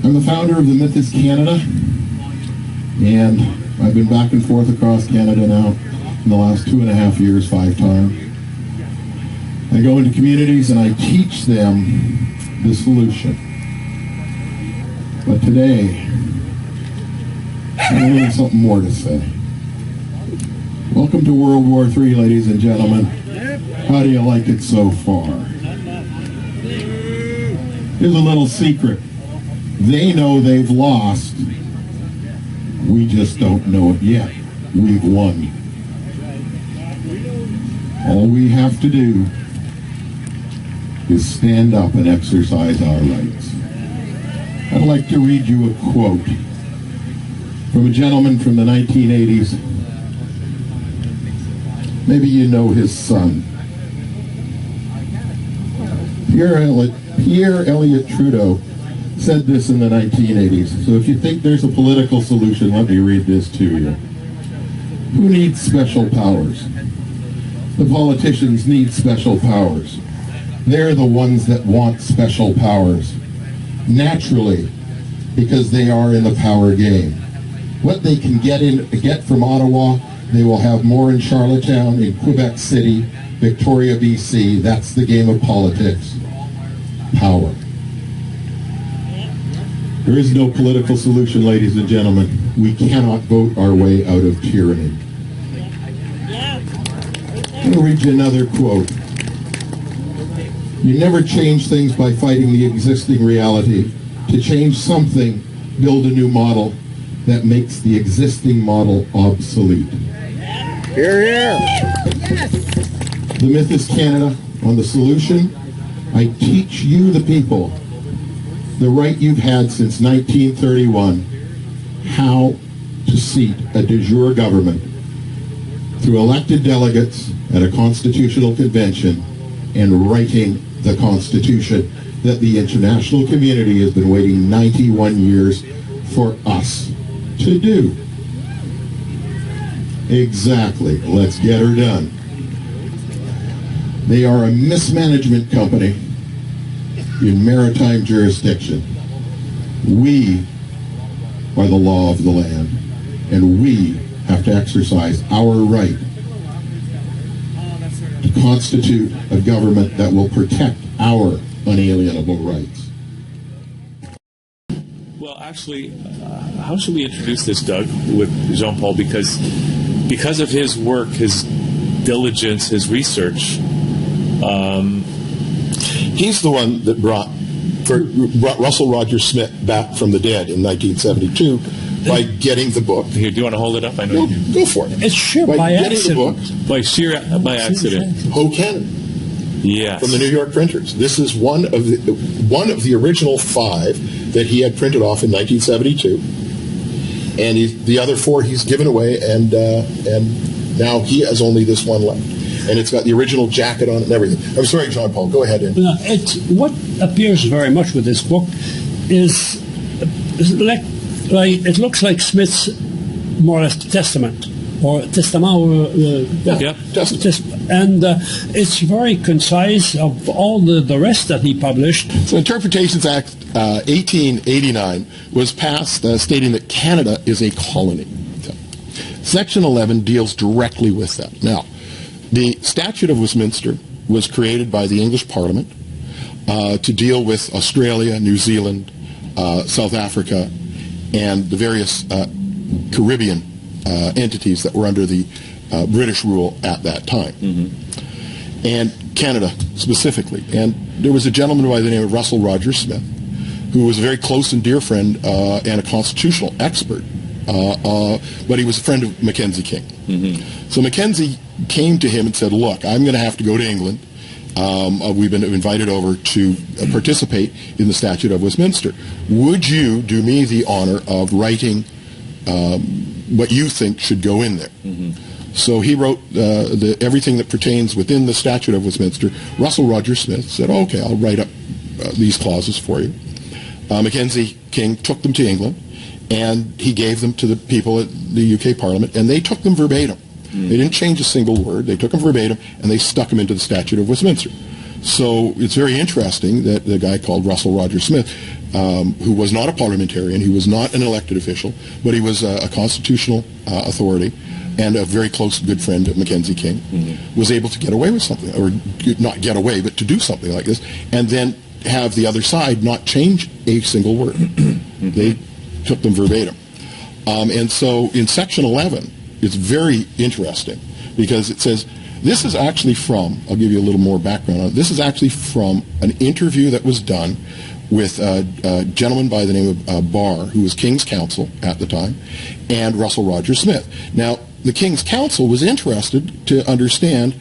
I'm the founder of the Myth is Canada, and I've been back and forth across Canada now in the last 2.5 years, 5 times. I go into communities and I teach them the solution. But today, I have something more to say. Welcome to World War III, ladies and gentlemen. How do you like it so far? Here's a little secret. They know they've lost. We just don't know it yet. We've won. All we have to do is stand up and exercise our rights. I'd like to read you a quote from a gentleman from the 1980s. Maybe you know his son. Pierre Elliott Trudeau said this in the 1980s. So if you think there's a political solution, let me read this to you. Who needs special powers? The politicians need special powers. They're the ones that want special powers. Naturally, because they are in the power game. What they can get from Ottawa, they will have more in Charlottetown, in Quebec City, Victoria, BC. That's the game of politics. Power. There is no political solution, ladies and gentlemen. We cannot vote our way out of tyranny. I'm going to read you another quote. You never change things by fighting the existing reality. To change something, build a new model that makes the existing model obsolete. Hear, hear. The Myth is Canada. On the solution, I teach you, the people, the right you've had since 1931, how to seat a de jure government through elected delegates at a constitutional convention and writing the Constitution that the international community has been waiting 91 years for us to do. Exactly. Let's get her done. They are a mismanagement company in maritime jurisdiction. We are the law of the land, and we have to exercise our right to constitute a government that will protect our unalienable rights. Well, actually, how should we introduce this, Doug, with Jean-Paul? Because of his work, his diligence, his research. He's the one that brought Russell Roger Smith back from the dead in 1972 by getting the book. Here, do you want to hold it up? I know. Go for it. It's sheer by accident. By accident. Ho Cannon. Yes. From the New York printers. This is one of the original 5 that he had printed off in 1972, and the other 4 he's given away, and now he has only this one left, and it's got the original jacket on it and everything. I'm sorry, John Paul. Go ahead. What appears very much with this book is it looks like Smith's more or less testament. Or testament, and it's very concise of all the rest that he published. So Interpretations Act 1889 was passed stating that Canada is a colony. Section 11 deals directly with that. Now, the Statute of Westminster was created by the English Parliament to deal with Australia, New Zealand, South Africa, and the various Caribbean entities that were under the British rule at that time. Mm-hmm. And Canada specifically. And there was a gentleman by the name of Russell Roger Smith, who was a very close and dear friend and a constitutional expert, but he was a friend of Mackenzie King. Mm-hmm. So Mackenzie came to him and said, look, I'm going to have to go to England. We've been invited over to participate in the Statute of Westminster. Would you do me the honor of writing what you think should go in there? Mm-hmm. So he wrote everything that pertains within the Statute of Westminster. Russell Roger Smith said, okay, I'll write up these clauses for you. Mackenzie King took them to England, and he gave them to the people at the UK Parliament, and they took them verbatim. Mm-hmm. They didn't change a single word. They took them verbatim, and they stuck them into the Statute of Westminster. So it's very interesting that the guy called Russell Roger Smith who was not a parliamentarian, he was not an elected official, but he was a constitutional authority and a very close good friend of Mackenzie King, was able to get away with something, or not get away, but to do something like this, and then have the other side not change a single word. They took them verbatim. And so in Section 11, it's very interesting because it says, this is actually from, I'll give you a little more background on it, this is actually from an interview that was done with a gentleman by the name of Barr, who was King's Counsel at the time, and Russell Rogers Smith. Now, the King's Counsel was interested to understand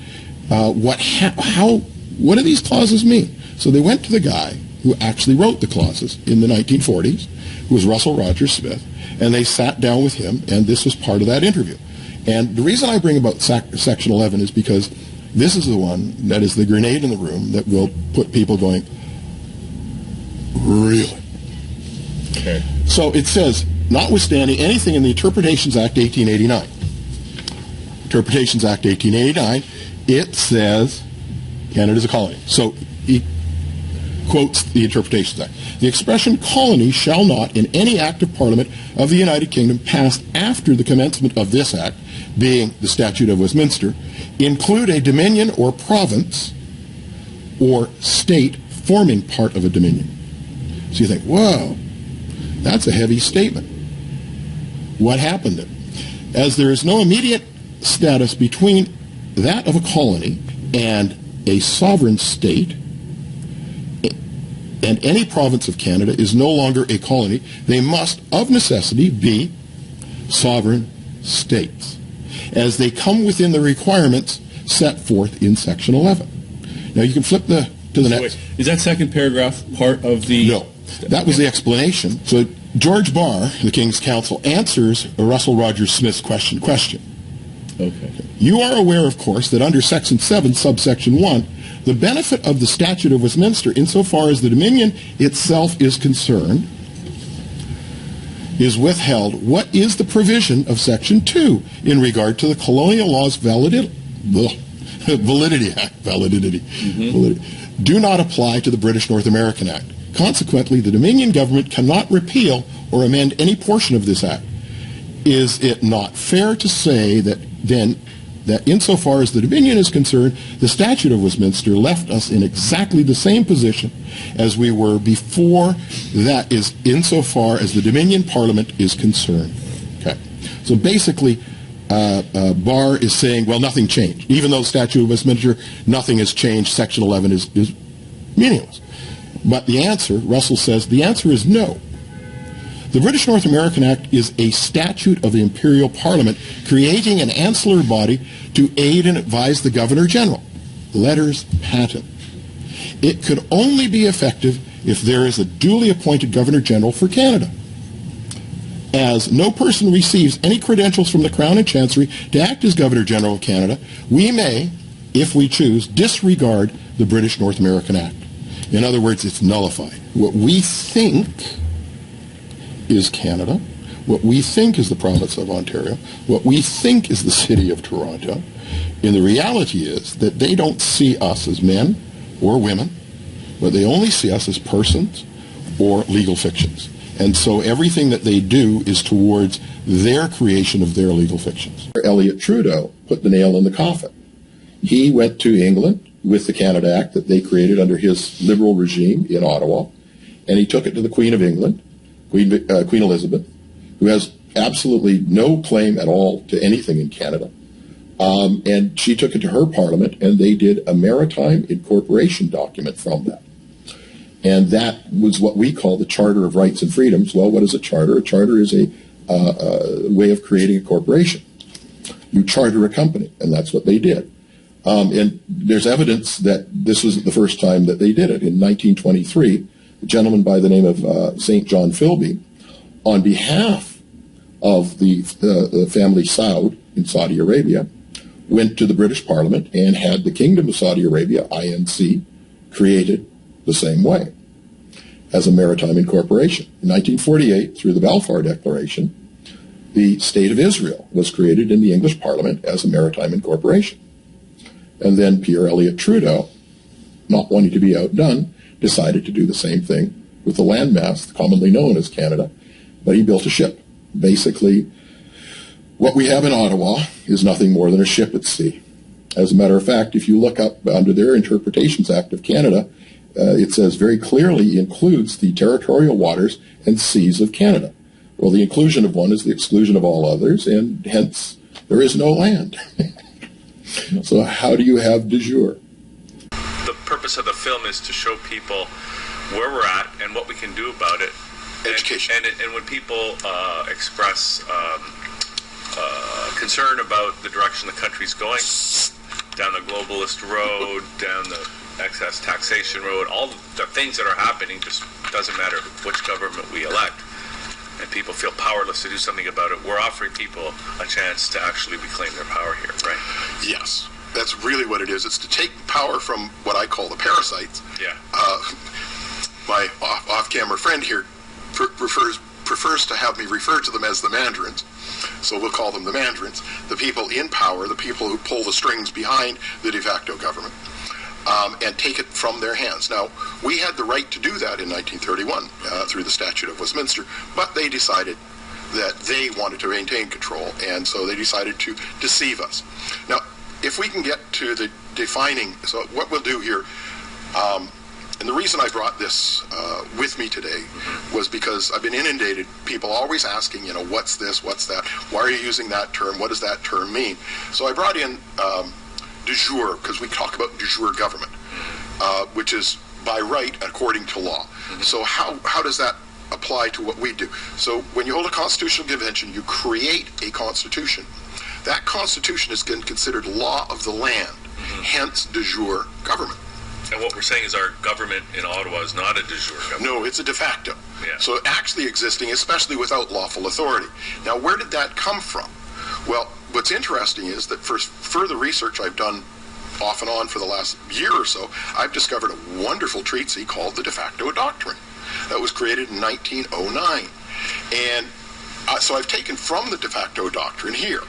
what do these clauses mean. So they went to the guy who actually wrote the clauses in the 1940s, who was Russell Rogers Smith, and they sat down with him, and this was part of that interview. And the reason I bring about Section 11 is because this is the one that is the grenade in the room that will put people going, really? Okay. So it says, notwithstanding anything in the Interpretations Act 1889. Interpretations Act 1889, it says Canada's a colony. So he quotes the Interpretations Act. The expression colony shall not, in any act of Parliament of the United Kingdom passed after the commencement of this act, being the Statute of Westminster, include a dominion or province or state forming part of a dominion. So you think, whoa, that's a heavy statement. What happened then? As there is no immediate status between that of a colony and a sovereign state, and any province of Canada is no longer a colony, they must, of necessity, be sovereign states, as they come within the requirements set forth in Section 11. Now you can flip to the next. Wait, is that second paragraph part of the... No. That was the explanation. So George Barr, the King's Counsel, answers Russell Rogers Smith's question. Okay. You are aware, of course, that under Section 7, subsection 1, the benefit of the Statute of Westminster, insofar as the Dominion itself is concerned, is withheld. What is the provision of Section 2 in regard to the Colonial Law's validity? Do not apply to the British North American Act. Consequently, the Dominion government cannot repeal or amend any portion of this act. Is it not fair to say that then that insofar as the Dominion is concerned, the Statute of Westminster left us in exactly the same position as we were before, that is, insofar as the Dominion Parliament is concerned? Okay. So basically, Barr is saying, well, nothing changed. Even though the Statute of Westminster, nothing has changed, Section 11 is meaningless. But the answer, Russell says, the answer is no. The British North American Act is a statute of the Imperial Parliament creating an ancillary body to aid and advise the Governor-General. Letters patent. It could only be effective if there is a duly appointed Governor-General for Canada. As no person receives any credentials from the Crown and Chancery to act as Governor-General of Canada, we may, if we choose, disregard the British North American Act. In other words, it's nullified. What we think is Canada, what we think is the province of Ontario, what we think is the city of Toronto, and the reality is that they don't see us as men or women, but they only see us as persons or legal fictions. And so everything that they do is towards their creation of their legal fictions. Elliott Trudeau put the nail in the coffin. He went to England with the Canada Act that they created under his Liberal regime in Ottawa, and he took it to the Queen of England, Queen Elizabeth, who has absolutely no claim at all to anything in Canada. And she took it to her Parliament, and they did a maritime incorporation document from that. And that was what we call the Charter of Rights and Freedoms. Well, what is a charter? A charter is a way of creating a corporation. You charter a company, and that's what they did. And there's evidence that this was the first time that they did it. In 1923, a gentleman by the name of St. John Philby, on behalf of the family Saud in Saudi Arabia, went to the British Parliament and had the Kingdom of Saudi Arabia, INC, created the same way, as a maritime incorporation. In 1948, through the Balfour Declaration, the State of Israel was created in the English Parliament as a maritime incorporation. And then Pierre Elliott Trudeau, not wanting to be outdone, decided to do the same thing with the landmass, commonly known as Canada, but he built a ship. Basically, what we have in Ottawa is nothing more than a ship at sea. As a matter of fact, if you look up under their Interpretations Act of Canada, it says very clearly includes the territorial waters and seas of Canada. Well, the inclusion of one is the exclusion of all others, and hence there is no land. So how do you have de jure? The purpose of the film is to show people where we're at and what we can do about it. Education. And when people express concern about the direction the country's going, down the globalist road, down the excess taxation road, all the things that are happening, just doesn't matter which government we elect, and people feel powerless to do something about it, we're offering people a chance to actually reclaim their power here, right? Yes, that's really what it is. It's to take power from what I call the parasites. Yeah. My off-camera friend here prefers to have me refer to them as the mandarins, so we'll call them the mandarins, the people in power, the people who pull the strings behind the de facto government, and take it from their hands. Now, we had the right to do that in 1931 through the Statute of Westminster, but they decided that they wanted to maintain control, and so they decided to deceive us. Now, if we can get to the defining, so what we'll do here, and the reason I brought this with me today was because I've been inundated, people always asking, what's this, what's that, why are you using that term, what does that term mean? So I brought in de jure, because we talk about de jure government, which is by right according to law. So how does that apply to what we do? So when you hold a constitutional convention, you create a constitution. That constitution is considered law of the land, hence de jure government. And what we're saying is our government in Ottawa is not a de jure government. No, it's a de facto. Yeah. So actually existing, especially without lawful authority. Now, where did that come from? Well, what's interesting is that for further research I've done off and on for the last year or so, I've discovered a wonderful treatise called the De Facto Doctrine that was created in 1909. And so I've taken from the De Facto Doctrine here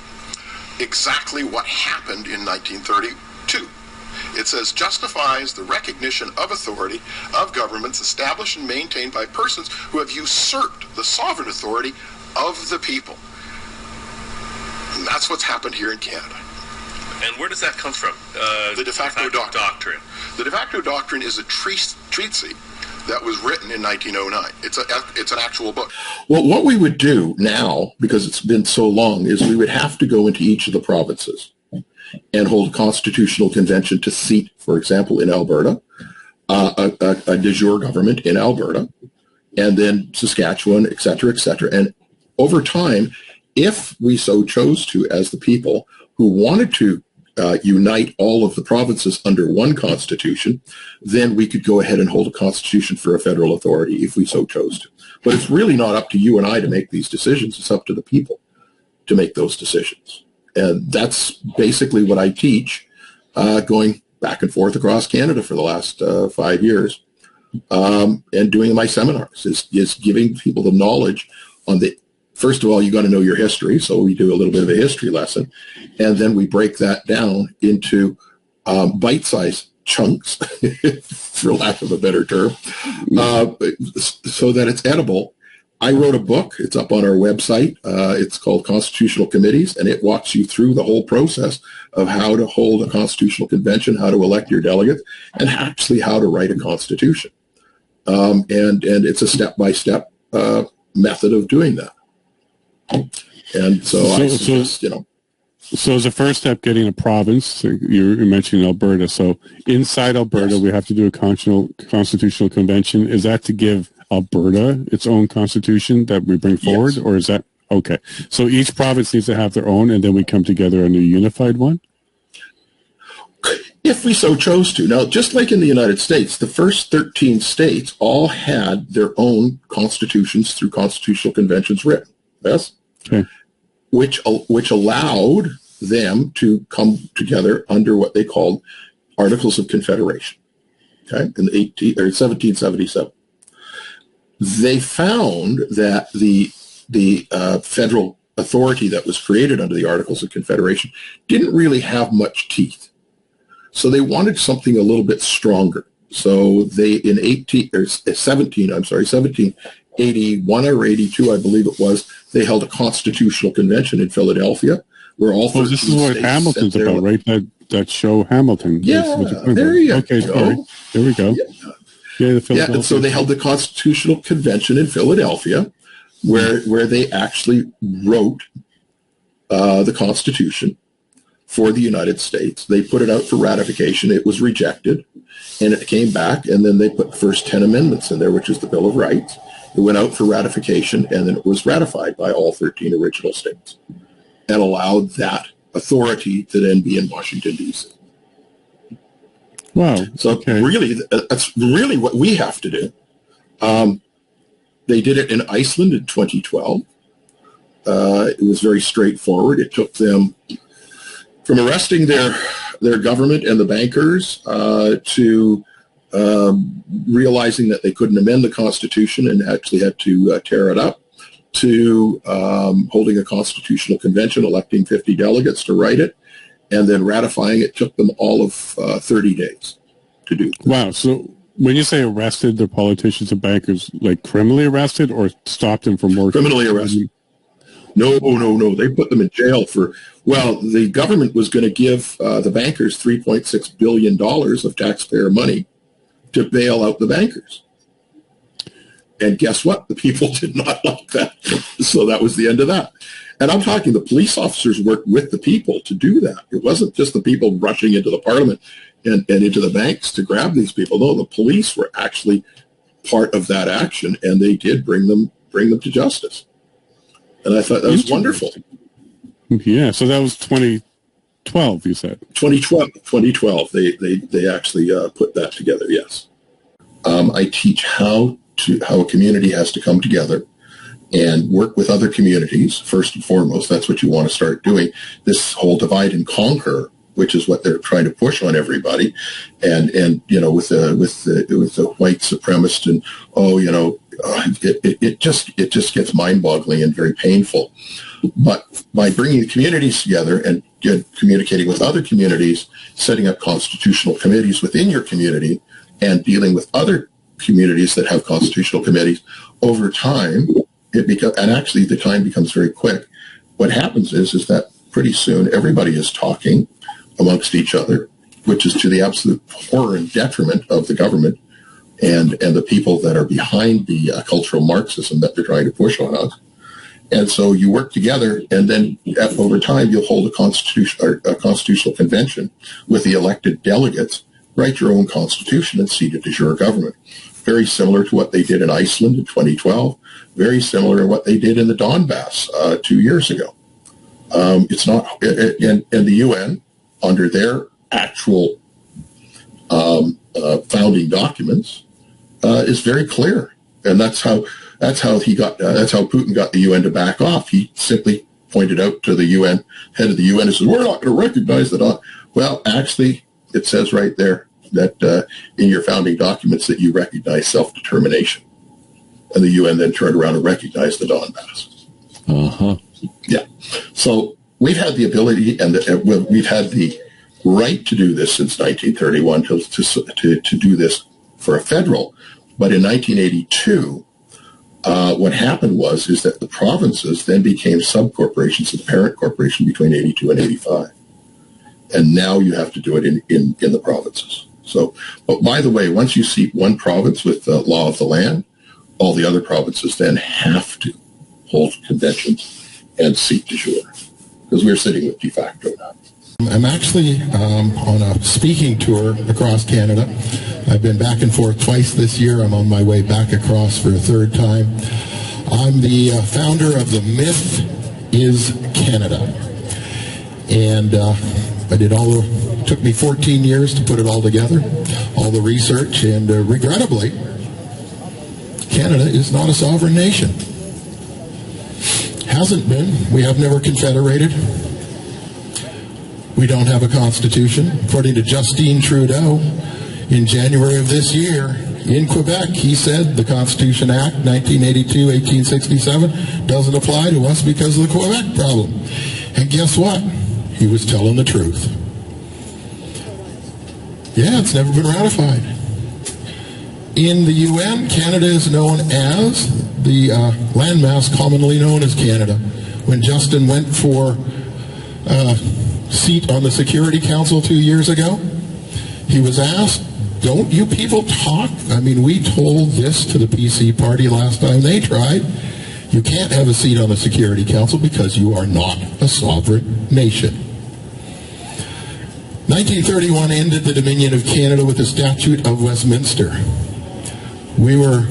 exactly what happened in 1932. It says, justifies the recognition of authority of governments established and maintained by persons who have usurped the sovereign authority of the people. And that's what's happened here in Canada. And where does that come from? The de facto doctrine. The de facto doctrine is a treatise that was written in 1909. It's an actual book. Well, what we would do now, because it's been so long, is we would have to go into each of the provinces and hold a constitutional convention to seat, for example, in Alberta, a de jure government in Alberta, and then Saskatchewan, et cetera, et cetera. And over time, if we so chose to, as the people who wanted to unite all of the provinces under one constitution, then we could go ahead and hold a constitution for a federal authority if we so chose to. But it's really not up to you and I to make these decisions. It's up to the people to make those decisions. And that's basically what I teach, going back and forth across Canada for the last 5 years, and doing my seminars is giving people the knowledge on the, first of all, you got to know your history. So we do a little bit of a history lesson, and then we break that down into bite-sized chunks, for lack of a better term, so that it's edible. I wrote a book. It's up on our website. It's called Constitutional Committees, and it walks you through the whole process of how to hold a constitutional convention, how to elect your delegates, and actually how to write a constitution. And it's a step-by-step method of doing that. And so I suggest, So as a first step, getting a province, you're mentioning Alberta. So inside Alberta, we have to do a constitutional convention. Is that to give Alberta its own constitution that we bring forward? Yes. Or is that, okay. So each province needs to have their own, and then we come together on a unified one? If we so chose to. Now, just like in the United States, the first 13 states all had their own constitutions through constitutional conventions written. Yes? Okay. Which allowed them to come together under what they called Articles of Confederation, okay, in 1777. They found that the federal authority that was created under the Articles of Confederation didn't really have much teeth. So they wanted something a little bit stronger. So they, in 1781 or 82, I believe it was, they held a constitutional convention in Philadelphia where all 13 this is what states Hamilton's sent their- about, right? That show Hamilton. Yeah, That's what there you okay, go. sorry. There we go. Yeah, the Philadelphia. And so they held the constitutional convention in Philadelphia where they actually wrote the Constitution for the United States. They put it out for ratification. It was rejected, and it came back, and then they put the first 10 amendments in there, which is the Bill of Rights. It went out for ratification, and then it was ratified by all 13 original states and allowed that authority to then be in Washington, D.C. Wow. So really, that's really what we have to do. They did it in Iceland in 2012. It was very straightforward. It took them from arresting their government and the bankers to realizing that they couldn't amend the Constitution and actually had to tear it up, to holding a constitutional convention, electing 50 delegates to write it, and then ratifying it. Took them all of 30 days to do. Wow. So when you say arrested the politicians and bankers, like criminally arrested or stopped them from working? Criminally arrested. No. They put them in jail for, well, the government was going to give the bankers $3.6 billion of taxpayer money to bail out the bankers. And guess what? The people did not like that. So that was the end of that. And I'm talking the police officers worked with the people to do that. It wasn't just the people rushing into the parliament and into the banks to grab these people. No, the police were actually part of that action, and they did bring them to justice. And I thought that was wonderful. Yeah, so that was 2012, you said. 2012. They actually put that together, yes. I teach how a community has to come together and work with other communities, first and foremost. That's what you want to start doing. This whole divide and conquer, which is what they're trying to push on everybody, and with the white supremacist and it just gets mind-boggling and very painful. But by bringing the communities together and communicating with other communities, setting up constitutional committees within your community, and dealing with other communities that have constitutional committees, over time, and actually the time becomes very quick. What happens is that pretty soon everybody is talking amongst each other, which is to the absolute horror and detriment of the government and the people that are behind the cultural Marxism that they're trying to push on us. And so you work together, and then over time you'll hold a constitutional convention with the elected delegates, write your own constitution, and seat it as your government. Very similar to what they did in Iceland in 2012. Very similar to what they did in the Donbass 2 years ago. It's not, and the UN, under their actual founding documents, is very clear, and that's how Putin got the UN to back off. He simply pointed out to the UN head of the UN and said, "We're not going to recognize that." Well, actually, it says right there that in your founding documents that you recognize self-determination, and the UN then turned around and recognized the Donbass. Yeah. So we've had the ability and we've had the right to do this since 1931 to do this for a federal. But in 1982, what happened is that the provinces then became sub-corporations of the parent corporation between 82 and 85. And now you have to do it in the provinces. So, but by the way, once you seat one province with the law of the land, all the other provinces then have to hold conventions and seat de jure, because we're sitting with de facto now. I'm actually on a speaking tour across Canada. I've been back and forth twice this year. I'm on my way back across for a third time. I'm the founder of the Myth is Canada. And it took me 14 years to put it all together, all the research, and regrettably, Canada is not a sovereign nation. Hasn't been. We have never confederated. We don't have a constitution. According to Justin Trudeau, in January of this year, in Quebec, he said the Constitution Act 1982-1867 doesn't apply to us because of the Quebec problem. And guess what? He was telling the truth. Yeah, it's never been ratified. In the UN, Canada is known as the landmass commonly known as Canada. When Justin went for a seat on the Security Council 2 years ago, he was asked, don't you people talk? I mean, we told this to the PC party last time they tried. You can't have a seat on the Security Council because you are not a sovereign nation. 1931 ended the Dominion of Canada with the Statute of Westminster. We were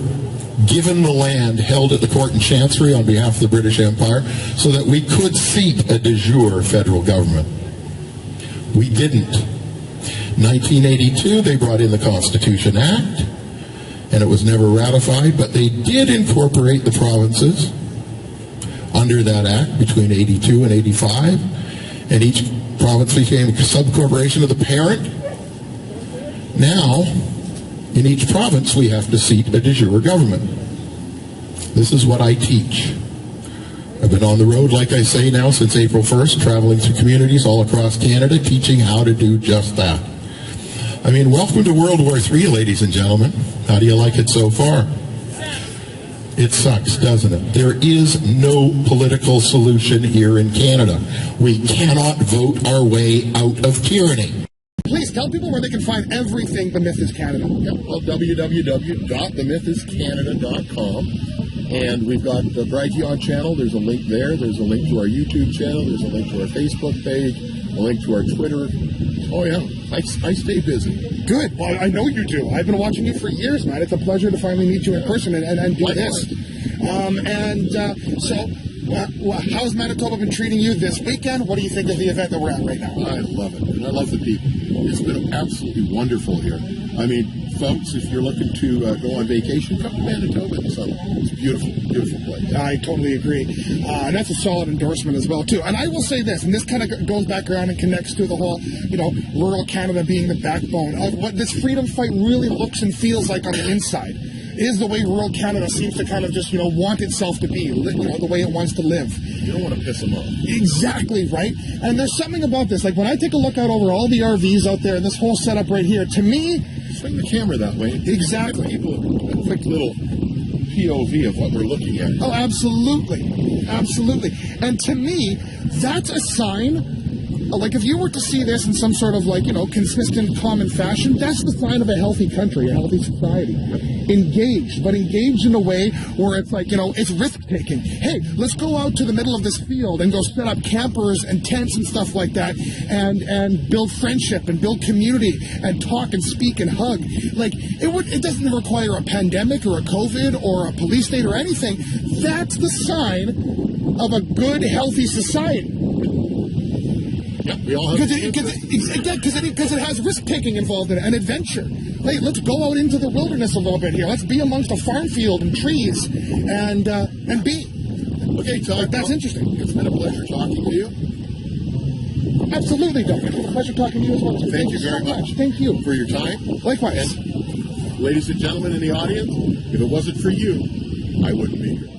given the land held at the Court and Chancery on behalf of the British Empire so that we could seat a de jure federal government. We didn't. 1982, they brought in the Constitution Act, and it was never ratified, but they did incorporate the provinces under that act between 82 and 85, and each province became a subcorporation of the parent. Now, in each province, we have to seat a de jure government. This is what I teach. I've been on the road, like I say now, since April 1st, traveling through communities all across Canada, teaching how to do just that. I mean, welcome to World War III, ladies and gentlemen. How do you like it so far? It sucks, doesn't it? There is no political solution here in Canada. We cannot vote our way out of tyranny. Please tell people where they can find everything The Myth is Canada. Yep, well, www.themythiscanada.com. And we've got the Brighteon channel. There's a link there. There's a link to our YouTube channel. There's a link to our Facebook page. A link to our Twitter. Oh, yeah. I stay busy. Good. Well, I know you do. I've been watching you for years, man. It's a pleasure to finally meet you in person and do this. How's Manitoba been treating you this weekend? What do you think of the event that we're at right now? I love it. And I love the people. It's been absolutely wonderful here. I mean, folks, if you're looking to go on vacation, come to Manitoba. It's a beautiful, beautiful place. I totally agree. And that's a solid endorsement as well, too. And I will say this, and this kind of goes back around and connects to the whole, rural Canada being the backbone of what this freedom fight really looks and feels like on the inside. Is the way rural Canada seems to kind of just, want itself to be, the way it wants to live. You don't want to piss them off. Exactly, right? And there's something about this. Like, when I take a look out over all the RVs out there and this whole setup right here, to me... Swing the camera that way. Exactly. Give people a quick little POV of what we're looking at. Oh, absolutely. Absolutely. And to me, that's a sign... Like, if you were to see this in some sort of, consistent, common fashion, that's the sign of a healthy country, a healthy society. Engaged, but engaged in a way where it's like, it's risk-taking. Hey, let's go out to the middle of this field and go set up campers and tents and stuff like that and build friendship and build community and talk and speak and hug. Like, it doesn't require a pandemic or a COVID or a police state or anything. That's the sign of a good, healthy society. Yeah, we all have because it has risk-taking involved in it, and adventure. Hey, let's go out into the wilderness a little bit here. Let's be amongst a farm field and trees and be. Okay, so that's interesting. It's been a pleasure talking to you. Absolutely, Doug. It's been a pleasure talking to you as well. So thank you very much. Thank you for your time. Likewise. And ladies and gentlemen in the audience, if it wasn't for you, I wouldn't be here.